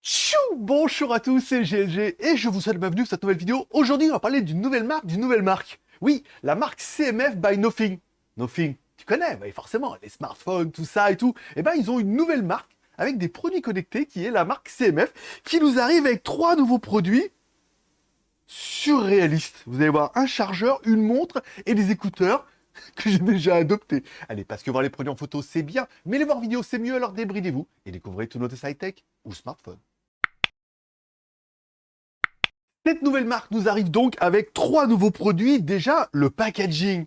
Tchou. Bonjour à tous, c'est GLG et je vous souhaite la bienvenue sur cette nouvelle vidéo. Aujourd'hui, on va parler d'une nouvelle marque, Oui, la marque CMF by Nothing. Nothing, tu connais, bah, forcément, les smartphones, tout ça et tout. Et ben, ils ont une nouvelle marque avec des produits connectés qui est la marque CMF qui nous arrive avec 3 nouveaux produits surréalistes. Vous allez voir un chargeur, une montre et des écouteurs que j'ai déjà adoptés. Allez, parce que voir les produits en photo, c'est bien, mais les voir en vidéo, c'est mieux, alors débridez-vous et découvrez tout notre high-tech ou smartphone. Cette nouvelle marque nous arrive donc avec 3 nouveaux produits. Déjà, le packaging.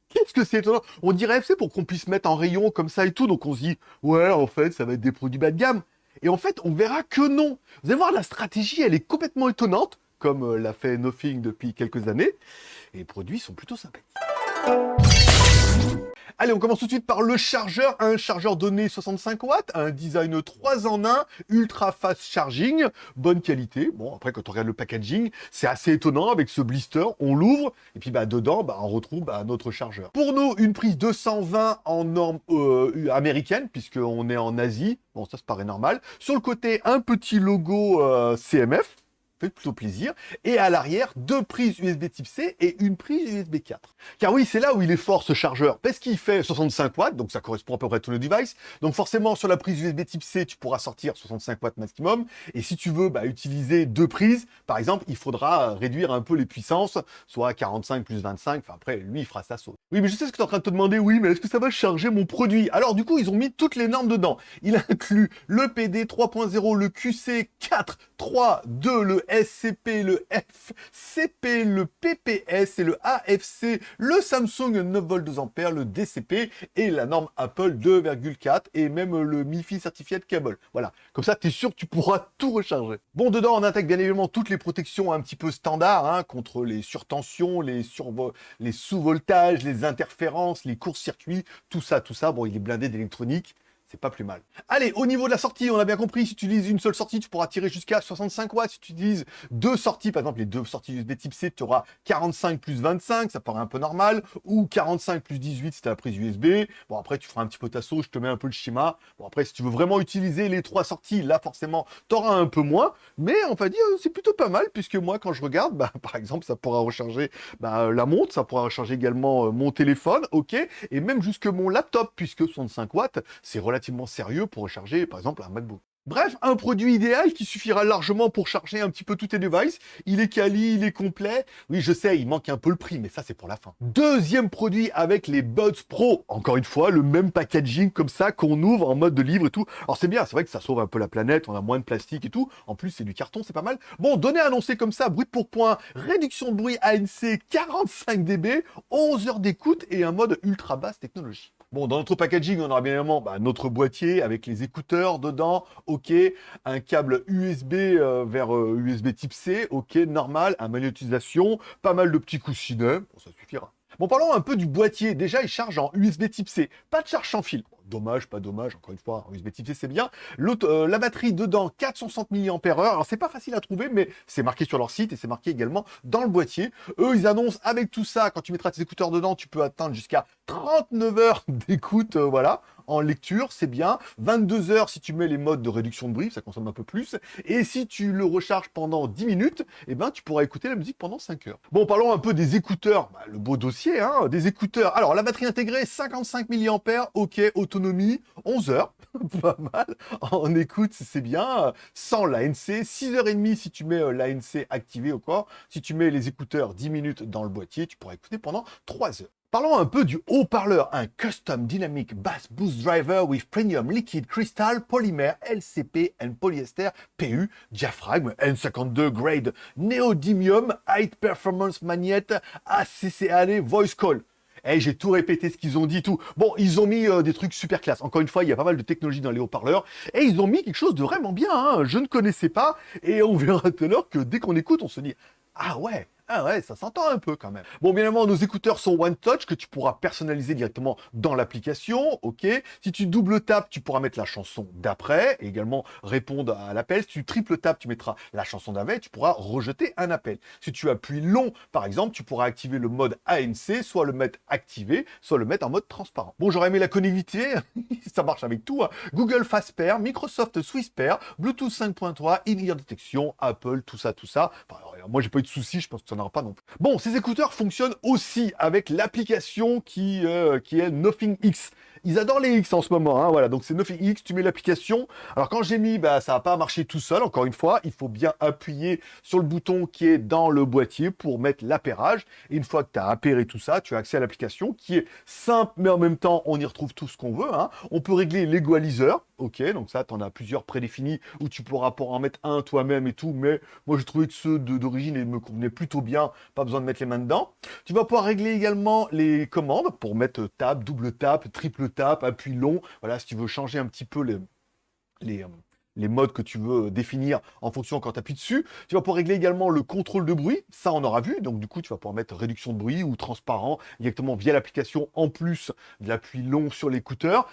Qu'est-ce que c'est étonnant. On dirait, c'est pour qu'on puisse mettre en rayon comme ça et tout. Donc on se dit, ouais, en fait, ça va être des produits bas de gamme. Et en fait, on verra que non. Vous allez voir, la stratégie, elle est complètement étonnante, comme l'a fait Nothing depuis quelques années. Et les produits sont plutôt sympathiques. Allez, on commence tout de suite par le chargeur. Un chargeur donné 65 watts, un design 3 en 1, ultra fast charging, bonne qualité. Bon, après, quand on regarde le packaging, c'est assez étonnant avec ce blister. On l'ouvre et puis dedans, on retrouve notre chargeur. Pour nous, une prise 220 en norme américaine, puisqu'on est en Asie. Bon, ça paraît normal. Sur le côté, un petit logo CMF. Fait plutôt plaisir. Et à l'arrière, 2 prises USB type C et une prise USB 4. Car oui, c'est là où il est fort ce chargeur, parce qu'il fait 65 watts, donc ça correspond à peu près à tous les devices. Donc forcément, sur la prise USB type C, tu pourras sortir 65 watts maximum. Et si tu veux utiliser 2 prises, par exemple, il faudra réduire un peu les puissances, soit 45 plus 25. Enfin après, lui, il fera sa sauce. Oui, mais je sais ce que tu es en train de te demander. Oui, mais est-ce que ça va charger mon produit? Alors du coup, ils ont mis toutes les normes dedans. Il inclut le PD 3.0, le QC 4.3.2, le SCP, le FCP, le PPS et le AFC, le Samsung 9 volts 2 ampères, le DCP et la norme Apple 2,4 et même le MiFi Certified Cable. Voilà, comme ça tu es sûr que tu pourras tout recharger. Bon, dedans on intègre bien évidemment toutes les protections un petit peu standards contre les surtensions, les sous-voltages, les interférences, les courts-circuits, tout ça. Bon, il est blindé d'électronique. C'est pas plus mal. Allez, au niveau de la sortie, on a bien compris, si tu utilises une seule sortie, tu pourras tirer jusqu'à 65 watts. Si tu utilises 2 sorties, par exemple les 2 sorties USB type C, tu auras 45 plus 25, ça paraît un peu normal, ou 45 plus 18 si tu as la prise USB. Bon, après, tu feras un petit peu ta sauce, je te mets un peu le schéma. Bon, après, si tu veux vraiment utiliser les 3 sorties, là, forcément, tu auras un peu moins. Mais on va dire, c'est plutôt pas mal, puisque moi, quand je regarde, par exemple, ça pourra recharger la montre, ça pourra recharger également mon téléphone, ok, et même jusque mon laptop, puisque 65 watts, c'est relativement sérieux pour recharger, par exemple, un MacBook. Bref, un produit idéal qui suffira largement pour charger un petit peu tous tes devices. Il est quali, il est complet. Oui, je sais, il manque un peu le prix, mais ça, c'est pour la fin. Deuxième produit avec les Buds Pro. Encore une fois, le même packaging comme ça qu'on ouvre en mode de livre et tout. Alors, c'est bien, c'est vrai que ça sauve un peu la planète, on a moins de plastique et tout. En plus, c'est du carton, c'est pas mal. Bon, données annoncées comme ça, brut pour point, réduction de bruit ANC 45 dB, 11 heures d'écoute et un mode ultra basse technologie. Bon, dans notre packaging, on aura bien évidemment notre boîtier avec les écouteurs dedans, ok, un câble USB vers USB type C, ok, normal, un manuel d'utilisation, pas mal de petits coussinets, bon, ça suffira. Bon, parlons un peu du boîtier. Déjà, il charge en USB type C, pas de charge sans fil. Dommage, pas dommage, encore une fois, en USB type C, c'est bien. La batterie dedans, 460 mAh. Alors, c'est pas facile à trouver, mais c'est marqué sur leur site et c'est marqué également dans le boîtier. Eux, ils annoncent avec tout ça, quand tu mettras tes écouteurs dedans, tu peux atteindre jusqu'à 39 heures d'écoute, voilà, en lecture, c'est bien. 22 heures si tu mets les modes de réduction de bruit, ça consomme un peu plus. Et si tu le recharges pendant 10 minutes, tu pourras écouter la musique pendant 5 heures. Bon, parlons un peu des écouteurs. Le beau dossier, des écouteurs. Alors, la batterie intégrée, 55 mAh, ok, autonomie, 11 heures. Pas mal. En écoute, c'est bien. Sans l'ANC, 6h30 si tu mets l'ANC activé au corps. Si tu mets les écouteurs 10 minutes dans le boîtier, tu pourras écouter pendant 3 heures. Parlons un peu du haut-parleur, un Custom Dynamic Bass Boost Driver with Premium Liquid Crystal Polymer LCP and Polyester PU Diaphragm N52 Grade Neodymium High Performance Magnet ACCAD Voice Call. J'ai tout répété ce qu'ils ont dit, tout. Bon, ils ont mis des trucs super classe. Encore une fois, il y a pas mal de technologie dans les haut-parleurs. Et ils ont mis quelque chose de vraiment bien, Je ne connaissais pas. Et on verra tout à l'heure que dès qu'on écoute, on se dit « Ah ouais, Ah ouais, ça s'entend un peu quand même. Bon, bien évidemment, nos écouteurs sont One Touch que tu pourras personnaliser directement dans l'application, ok. Si tu double tapes, tu pourras mettre la chanson d'après et également répondre à l'appel. Si tu triple tapes, tu mettras la chanson d'avant et tu pourras rejeter un appel. Si tu appuies long, par exemple, tu pourras activer le mode ANC, soit le mettre activé, soit le mettre en mode transparent. Bon, j'aurais aimé la connectivité, ça marche avec tout, hein. Google FastPair, Microsoft SwissPair, Bluetooth 5.3, In-Ear Detection, Apple, tout ça, tout ça. Enfin, moi, j'ai pas eu de soucis, je pense que ça n'aura pas non plus. Bon, ces écouteurs fonctionnent aussi avec l'application qui est Nothing X. Ils adorent les X en ce moment, hein, voilà. Donc c'est Nothing X, tu mets l'application. Alors quand j'ai mis, bah ça va pas marcher tout seul. Encore une fois, il faut bien appuyer sur le bouton qui est dans le boîtier pour mettre l'appairage. Et une fois que tu as appairé tout ça, tu as accès à l'application qui est simple, mais en même temps, on y retrouve tout ce qu'on veut, hein. On peut régler l'égaliseur. Ok, donc ça, tu en as plusieurs prédéfinis où tu pourras en mettre un toi-même et tout. Mais moi, j'ai trouvé que ceux d'origine me convenaient plutôt bien. Pas besoin de mettre les mains dedans. Tu vas pouvoir régler également les commandes pour mettre tap, double tap, triple tap, appui long. Voilà, si tu veux changer un petit peu les, euh, les modes que tu veux définir en fonction quand tu appuies dessus. Tu vas pouvoir régler également le contrôle de bruit. Ça, on aura vu. Donc, du coup, tu vas pouvoir mettre réduction de bruit ou transparent directement via l'application en plus de l'appui long sur l'écouteur.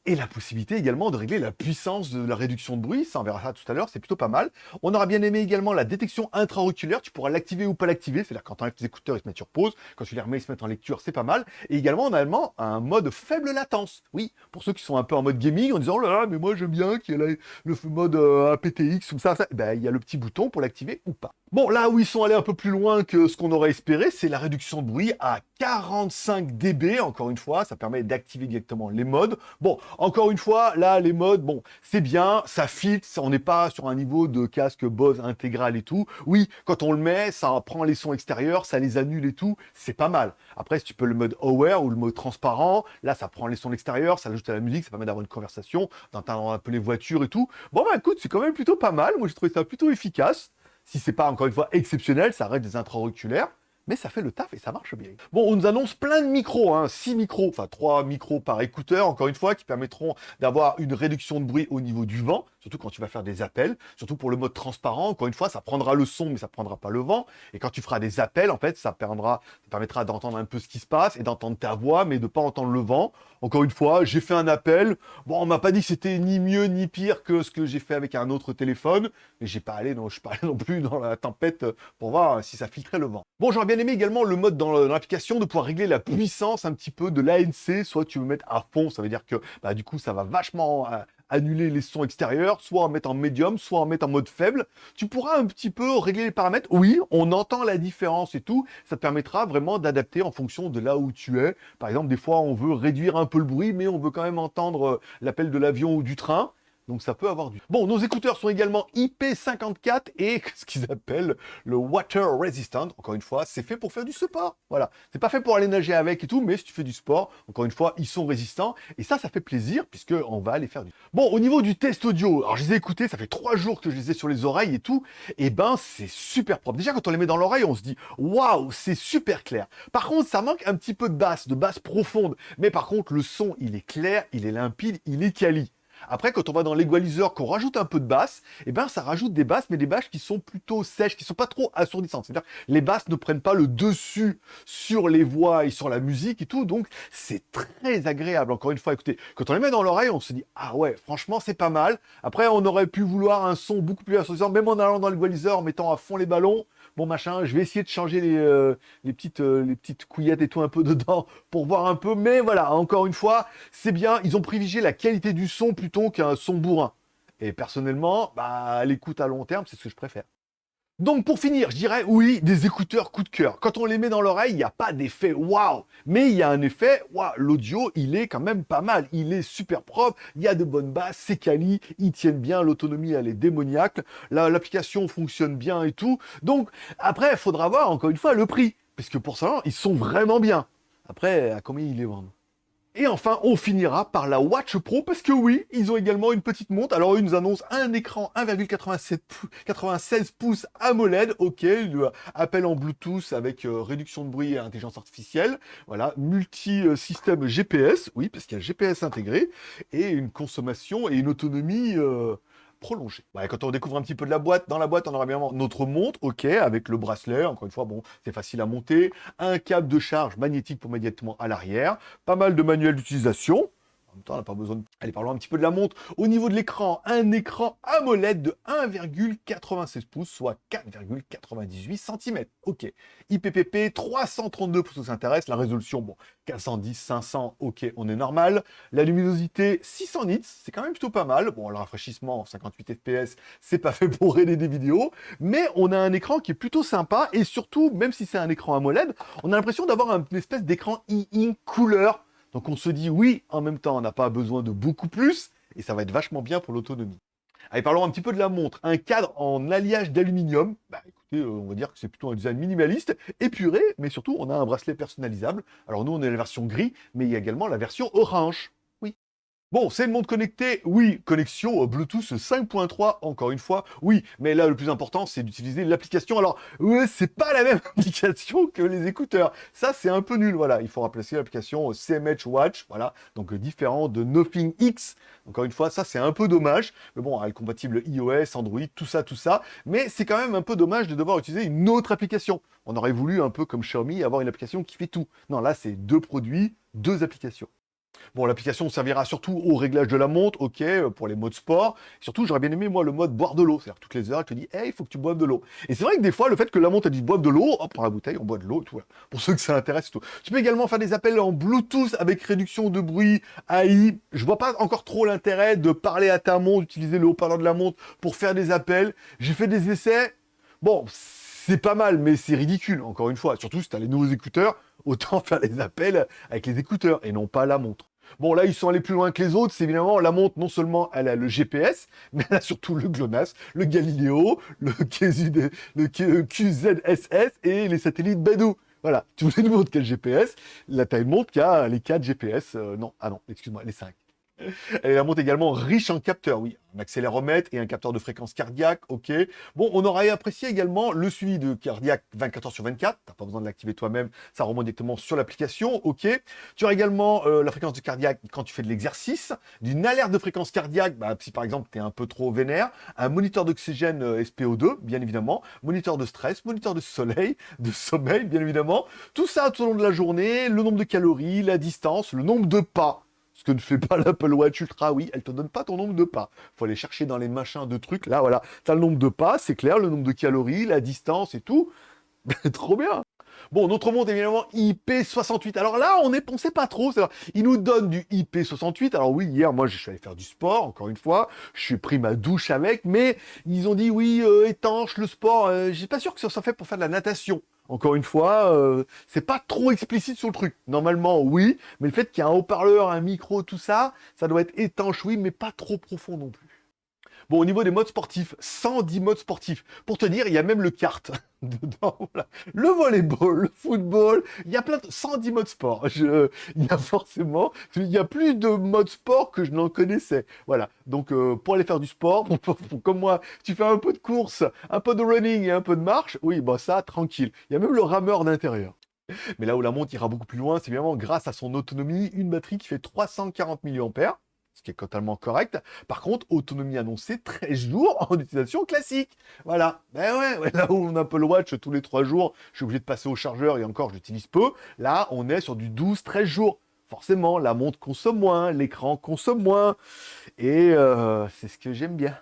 Et la possibilité également de régler la puissance de la réduction de bruit, ça on verra ça tout à l'heure, c'est plutôt pas mal. On aura bien aimé également la détection intra-auriculaire, tu pourras l'activer ou pas l'activer, c'est-à-dire quand tu enlèves tes écouteurs, ils se mettent sur pause, quand tu les remets, ils se mettent en lecture, c'est pas mal. Et également on a un mode faible latence, oui, pour ceux qui sont un peu en mode gaming, en disant oh là là, mais moi j'aime bien qu'il y ait le mode aptX ou ça, ben, il y a le petit bouton pour l'activer ou pas. Bon, là où ils sont allés un peu plus loin que ce qu'on aurait espéré, c'est la réduction de bruit à 45 dB, encore une fois, ça permet d'activer directement les modes. Bon, encore une fois, là, les modes, bon, c'est bien, ça filtre, on n'est pas sur un niveau de casque Bose intégral et tout. Oui, quand on le met, ça prend les sons extérieurs, ça les annule et tout, c'est pas mal. Après, si tu peux le mode Aware ou le mode transparent, là, ça prend les sons extérieurs, ça ajoute à la musique, ça permet d'avoir une conversation, d'entendre un peu les voitures et tout. Bon, bah écoute, c'est quand même plutôt pas mal, moi j'ai trouvé ça plutôt efficace. Si c'est pas, encore une fois, exceptionnel, ça reste des intra-auriculaires. Mais ça fait le taf et ça marche bien. Bon, on nous annonce plein de micros, hein, 6 micros, enfin 3 micros par écouteur, encore une fois, qui permettront d'avoir une réduction de bruit au niveau du vent, surtout quand tu vas faire des appels, surtout pour le mode transparent, encore une fois, ça prendra le son, mais ça prendra pas le vent, et quand tu feras des appels, en fait, ça permettra d'entendre un peu ce qui se passe, et d'entendre ta voix, mais de pas entendre le vent. Encore une fois, j'ai fait un appel, bon, on m'a pas dit que c'était ni mieux ni pire que ce que j'ai fait avec un autre téléphone, mais je suis pas allé non plus dans la tempête pour voir si ça filtrait le vent. Bon, j'aurais bien aimé également le mode dans l'application de pouvoir régler la puissance un petit peu de l'ANC, soit tu veux mettre à fond, ça veut dire que bah, du coup ça va vachement annuler les sons extérieurs, soit en mettre en médium, soit en mettre en mode faible. Tu pourras un petit peu régler les paramètres. Oui, on entend la différence et tout. Ça te permettra vraiment d'adapter en fonction de là où tu es. Par exemple, des fois on veut réduire un peu le bruit, mais on veut quand même entendre l'appel de l'avion ou du train. Donc ça peut avoir du... Bon, nos écouteurs sont également IP54 et ce qu'ils appellent le water resistant. Encore une fois, c'est fait pour faire du sport. Voilà. C'est pas fait pour aller nager avec et tout, mais si tu fais du sport, encore une fois, ils sont résistants. Et ça fait plaisir puisque on va aller faire du... Bon, au niveau du test audio, alors je les ai écoutés, ça fait 3 jours que je les ai sur les oreilles et tout. Et ben, c'est super propre. Déjà, quand on les met dans l'oreille, on se dit, waouh, c'est super clair. Par contre, ça manque un petit peu de basse profonde. Mais par contre, le son, il est clair, il est limpide, il est quali. Après, quand on va dans l'égaliseur, qu'on rajoute un peu de basse, eh ben, ça rajoute des basses, mais des basses qui sont plutôt sèches, qui sont pas trop assourdissantes. C'est-à-dire, les basses ne prennent pas le dessus sur les voix et sur la musique et tout. Donc, c'est très agréable. Encore une fois, écoutez, quand on les met dans l'oreille, on se dit, ah ouais, franchement, c'est pas mal. Après, on aurait pu vouloir un son beaucoup plus assourdissant, même en allant dans l'égaliseur, en mettant à fond les ballons. Bon, machin, je vais essayer de changer les petites couillettes et tout un peu dedans pour voir un peu. Mais voilà, encore une fois, c'est bien. Ils ont privilégié la qualité du son plutôt qu'un son bourrin. Et personnellement, bah, l'écoute à long terme, c'est ce que je préfère. Donc pour finir, je dirais oui, des écouteurs coup de cœur. Quand on les met dans l'oreille, il n'y a pas d'effet waouh, mais il y a un effet waouh. L'audio, il est quand même pas mal, il est super propre, il y a de bonnes basses, c'est quali, ils tiennent bien, l'autonomie elle est démoniaque, l'application fonctionne bien et tout. Donc après, il faudra voir encore une fois le prix, parce que pour ça, ils sont vraiment bien. Après, à combien ils les vendent? Et enfin, on finira par la Watch Pro, parce que oui, ils ont également une petite montre. Alors, ils nous annoncent un écran 1,96 pouces AMOLED, ok, appel en Bluetooth avec réduction de bruit et intelligence artificielle. Voilà, multi-système GPS, oui, parce qu'il y a le GPS intégré, et une consommation et une autonomie prolongée. Ouais, quand on découvre un petit peu de la boîte, dans la boîte, on aura bien notre montre, ok, avec le bracelet, encore une fois, bon, c'est facile à monter, un câble de charge magnétique pour immédiatement à l'arrière, pas mal de manuels d'utilisation. En même temps, on n'a pas besoin de... Allez, parlons un petit peu de la montre. Au niveau de l'écran, un écran AMOLED de 1,96 pouces, soit 4,98 cm. Ok. IPPP 332 pour ceux qui s'intéressent. La résolution, bon, 410, 500, ok, on est normal. La luminosité, 600 nits, c'est quand même plutôt pas mal. Bon, le rafraîchissement, 58 fps, c'est pas fait pour aider des vidéos. Mais on a un écran qui est plutôt sympa. Et surtout, même si c'est un écran AMOLED, on a l'impression d'avoir une espèce d'écran e-ink couleur. Donc on se dit oui, en même temps, on n'a pas besoin de beaucoup plus, et ça va être vachement bien pour l'autonomie. Allez, parlons un petit peu de la montre. Un cadre en alliage d'aluminium. Bah écoutez, on va dire que c'est plutôt un design minimaliste, épuré, mais surtout on a un bracelet personnalisable. Alors nous, on est la version gris, mais il y a également la version orange. Oui. Bon, c'est une montre connectée, oui, connexion Bluetooth 5.3, encore une fois, oui, mais là, le plus important, c'est d'utiliser l'application. Alors, ouais, c'est pas la même application que les écouteurs, ça, c'est un peu nul, voilà, il faut remplacer l'application CMH Watch, voilà, donc différent de Nothing X, encore une fois, ça, c'est un peu dommage, mais bon, elle est compatible iOS, Android, tout ça, mais c'est quand même un peu dommage de devoir utiliser une autre application. On aurait voulu, un peu comme Xiaomi, avoir une application qui fait tout. Non, là, c'est deux produits, deux applications. Bon, l'application servira surtout au réglage de la montre, ok, pour les modes sport. Surtout, j'aurais bien aimé, moi, le mode boire de l'eau. C'est-à-dire, toutes les heures, elle te dit, hey, il faut que tu boives de l'eau. Et c'est vrai que des fois, le fait que la montre, elle dit boive de l'eau, hop, prends la bouteille, on boit de l'eau, tout. Voilà. Pour ceux que ça intéresse, tout. Tu peux également faire des appels en Bluetooth avec réduction de bruit, AI. Je vois pas encore trop l'intérêt de parler à ta montre, d'utiliser le haut-parleur de la montre pour faire des appels. J'ai fait des essais. Bon, c'est pas mal, mais c'est ridicule, encore une fois. Surtout si tu as les nouveaux écouteurs, autant faire les appels avec les écouteurs et non pas la montre. Bon, là, ils sont allés plus loin que les autres. C'est évidemment la montre, non seulement elle a le GPS, mais elle a surtout le GLONASS, le Galileo, le QZSS et les satellites Badou. Voilà, tu voulais une montre qui a le GPS. Là, tu as une montre qui a les 4 GPS. Non, ah non, excuse-moi, les 5. Elle est la montre également riche en capteurs, oui. Un accéléromètre et un capteur de fréquence cardiaque, ok. Bon, on aurait apprécié également le suivi de cardiaque 24 heures sur 24. T'as pas besoin de l'activer toi-même, ça remonte directement sur l'application, ok. Tu as également la fréquence de cardiaque quand tu fais de l'exercice, d'une alerte de fréquence cardiaque, bah, si par exemple tu es un peu trop vénère, un moniteur d'oxygène SPO2, bien évidemment, moniteur de stress, moniteur de soleil, de sommeil, bien évidemment. Tout ça tout au long de la journée, le nombre de calories, la distance, le nombre de pas. Ce que ne fait pas l'Apple Watch Ultra, oui, elle te donne pas ton nombre de pas. Faut aller chercher dans les machins de trucs. Là, voilà, t'as le nombre de pas, c'est clair, le nombre de calories, la distance et tout. Trop bien. Bon, notre montre évidemment IP68. Alors là, on sait pas trop. Ils nous donnent du IP68. Alors oui, hier, moi, je suis allé faire du sport, encore une fois. Je suis pris ma douche avec, mais ils ont dit oui, étanche, le sport. Je suis pas sûr que ça soit fait pour faire de la natation. Encore une fois, c'est pas trop explicite sur le truc. Normalement, oui, mais le fait qu'il y a un haut-parleur, un micro, tout ça, ça doit être étanche, oui, mais pas trop profond non plus. Bon, au niveau des modes sportifs, 110 modes sportifs. Pour te dire, il y a même le kart dedans. Voilà. Le volleyball, le football, il y a plein de 110 modes sport. Il y a forcément, il y a plus de modes sport que je n'en connaissais. Voilà. Donc, pour aller faire du sport, comme moi, tu fais un peu de course, un peu de running et un peu de marche. Oui, bah ça, tranquille. Il y a même le rameur d'intérieur. Mais là où la montre ira beaucoup plus loin, c'est évidemment grâce à son autonomie, une batterie qui fait 340 mAh, ce qui est totalement correct. Par contre, autonomie annoncée 13 jours en utilisation classique. Voilà. Ben ouais, là où on a Apple Watch tous les 3 jours, je suis obligé de passer au chargeur et encore, je l'utilise peu. Là, on est sur du 12-13 jours. Forcément, la montre consomme moins, l'écran consomme moins. Et c'est ce que j'aime bien.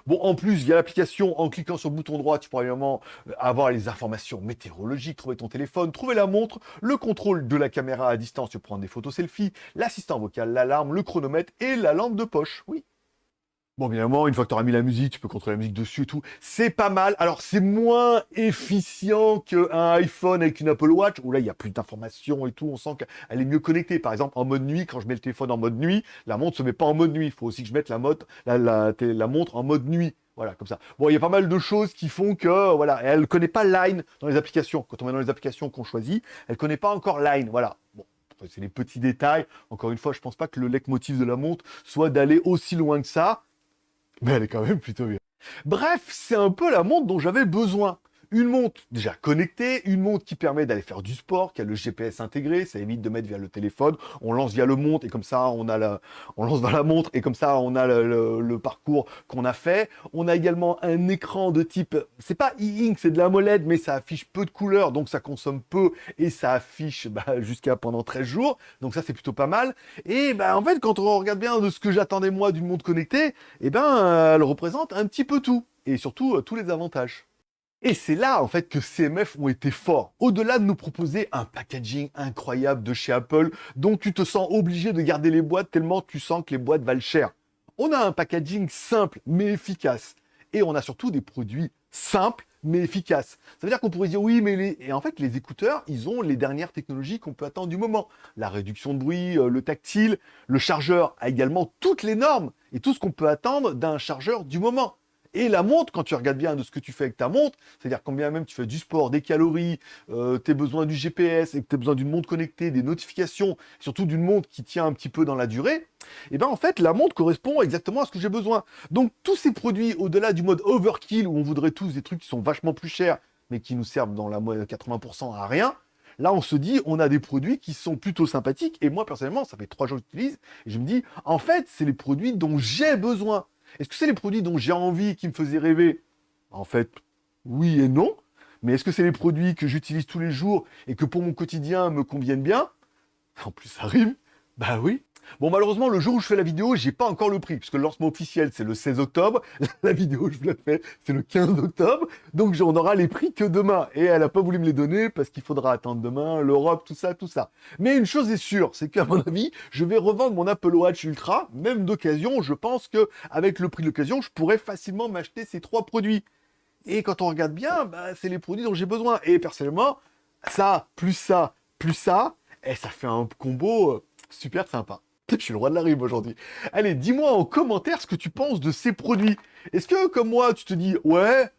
Bon, en plus, via l'application, en cliquant sur le bouton droit, tu pourras évidemment avoir les informations météorologiques, trouver ton téléphone, trouver la montre, le contrôle de la caméra à distance, tu peux prendre des photos selfie, l'assistant vocal, l'alarme, le chronomètre et la lampe de poche. Oui. Bon, bien évidemment, une fois que tu auras mis la musique, tu peux contrôler la musique dessus et tout. C'est pas mal. Alors, c'est moins efficient qu'un iPhone avec une Apple Watch, où là, il y a plus d'informations et tout. On sent qu'elle est mieux connectée. Par exemple, en mode nuit, quand je mets le téléphone en mode nuit, la montre se met pas en mode nuit. Il faut aussi que je mette la montre en mode nuit. Voilà, comme ça. Bon, il y a pas mal de choses qui font que, voilà, elle connaît pas Line dans les applications. Quand on met dans les applications qu'on choisit, elle connaît pas encore Line. Voilà. Bon. C'est les petits détails. Encore une fois, je pense pas que le leitmotiv de la montre soit d'aller aussi loin que ça. Mais elle est quand même plutôt bien. Bref, c'est un peu la montre dont j'avais besoin. Une montre déjà connectée, une montre qui permet d'aller faire du sport, qui a le GPS intégré, ça évite de mettre via le téléphone, on lance via le montre et comme ça on lance vers la montre et comme ça on a le parcours qu'on a fait. On a également un écran de type, c'est pas e-ink, c'est de l'AMOLED, mais ça affiche peu de couleurs, donc ça consomme peu et ça affiche jusqu'à pendant 13 jours, donc ça c'est plutôt pas mal. Et en fait quand on regarde bien de ce que j'attendais moi d'une montre connectée, elle représente un petit peu tout et surtout tous les avantages. Et c'est là, en fait, que CMF ont été forts. Au-delà de nous proposer un packaging incroyable de chez Apple, dont tu te sens obligé de garder les boîtes tellement tu sens que les boîtes valent cher. On a un packaging simple, mais efficace. Et on a surtout des produits simples, mais efficaces. Ça veut dire qu'on pourrait dire, oui, mais Et en fait, les écouteurs, ils ont les dernières technologies qu'on peut attendre du moment. La réduction de bruit, le tactile, le chargeur a également toutes les normes et tout ce qu'on peut attendre d'un chargeur du moment. Et la montre, quand tu regardes bien de ce que tu fais avec ta montre, c'est-à-dire combien même tu fais du sport, des calories, tu as besoin du GPS et que tu as besoin d'une montre connectée, des notifications, surtout d'une montre qui tient un petit peu dans la durée, et en fait, la montre correspond exactement à ce que j'ai besoin. Donc, tous ces produits, au-delà du mode overkill, où on voudrait tous des trucs qui sont vachement plus chers, mais qui nous servent dans la 80% à rien, là, on se dit, on a des produits qui sont plutôt sympathiques. Et moi, personnellement, ça fait 3 jours que j'utilise, et je me dis, en fait, c'est les produits dont j'ai besoin. Est-ce que c'est les produits dont j'ai envie qui me faisaient rêver? En fait, oui et non. Mais est-ce que c'est les produits que j'utilise tous les jours et que pour mon quotidien me conviennent bien? En plus, ça rime. Bah oui. Bon, malheureusement, le jour où je fais la vidéo, j'ai pas encore le prix, puisque le lancement officiel, c'est le 16 octobre. La vidéo, je vous la fais, c'est le 15 octobre. Donc, on aura les prix que demain. Et elle a pas voulu me les donner parce qu'il faudra attendre demain, l'Europe, tout ça, tout ça. Mais une chose est sûre, c'est qu'à mon avis, je vais revendre mon Apple Watch Ultra, même d'occasion. Je pense que avec le prix de l'occasion, je pourrais facilement m'acheter ces 3 produits. Et quand on regarde bien, c'est les produits dont j'ai besoin. Et personnellement, ça, plus ça, et ça fait un combo super sympa. Je suis le roi de la rime aujourd'hui. Allez, dis-moi en commentaire ce que tu penses de ces produits. Est-ce que, comme moi, tu te dis, ouais,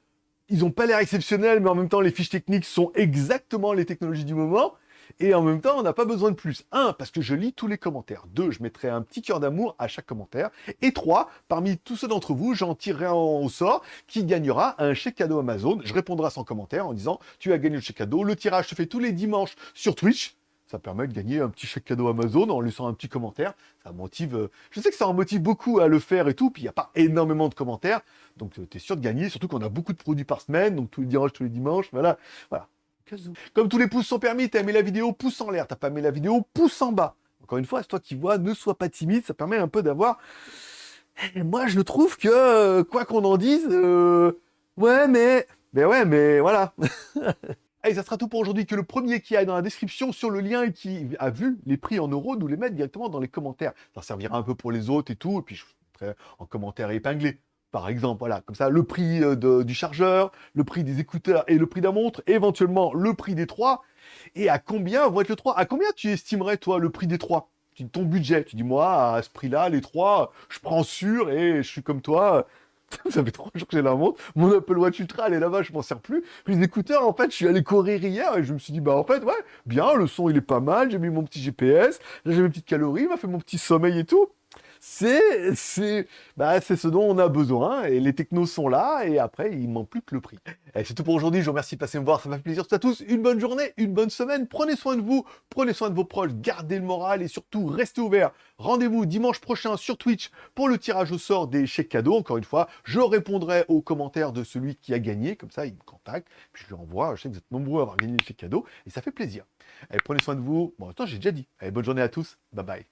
ils ont pas l'air exceptionnels, mais en même temps, les fiches techniques sont exactement les technologies du moment. Et en même temps, on n'a pas besoin de plus. Un, parce que je lis tous les commentaires. Deux, je mettrai un petit cœur d'amour à chaque commentaire. Et trois, parmi tous ceux d'entre vous, j'en tirerai un au sort qui gagnera un chèque cadeau Amazon. Je répondrai à son commentaire en disant, tu as gagné le chèque cadeau. Le tirage se fait tous les dimanches sur Twitch. Ça permet de gagner un petit chèque cadeau Amazon en laissant un petit commentaire. Ça motive. Je sais que ça en motive beaucoup à le faire et tout. Puis il n'y a pas énormément de commentaires. Donc tu es sûr de gagner. Surtout qu'on a beaucoup de produits par semaine. Donc tous les dimanches, tous les dimanches. Voilà. Voilà. Comme tous les pouces sont permis, t'as aimé la vidéo, pouce en l'air. T'as pas aimé la vidéo, pouce en bas. Encore une fois, c'est toi qui vois, ne sois pas timide. Ça permet un peu d'avoir. Et moi, je trouve que, quoi qu'on en dise, ouais, mais. Mais ouais, mais voilà. Allez, ça sera tout pour aujourd'hui. Que le premier qui aille dans la description sur le lien et qui a vu les prix en euros nous les mette directement dans les commentaires. Ça servira un peu pour les autres et tout. Et puis je mettrai en commentaire épinglé. Par exemple, voilà, comme ça, le prix du chargeur, le prix des écouteurs et le prix de la montre, éventuellement le prix des 3. Et à combien vont être le 3? À combien tu estimerais, toi, le prix des 3? Ton budget. Tu dis, moi, à ce prix-là, les 3, je prends sûr et je suis comme toi. Ça fait 3 jours que j'ai la montre. Mon Apple Watch Ultra, elle est là-bas, je m'en sers plus. Puis les écouteurs, en fait, je suis allé courir hier et je me suis dit, en fait, ouais, bien, le son, il est pas mal. J'ai mis mon petit GPS, là, j'ai mes petites calories, il m'a fait mon petit sommeil et tout. C'est ce dont on a besoin et les technos sont là et après, il manque plus que le prix. Et c'est tout pour aujourd'hui. Je vous remercie de passer me voir. Ça m'a fait plaisir à tous. Une bonne journée, une bonne semaine. Prenez soin de vous, prenez soin de vos proches, gardez le moral et surtout, restez ouverts. Rendez-vous dimanche prochain sur Twitch pour le tirage au sort des chèques cadeaux. Encore une fois, je répondrai aux commentaires de celui qui a gagné. Comme ça, il me contacte. Puis je lui envoie. Je sais que vous êtes nombreux à avoir gagné les chèques cadeaux et ça fait plaisir. Allez, prenez soin de vous. Bon, attends, j'ai déjà dit. Allez, bonne journée à tous. Bye bye.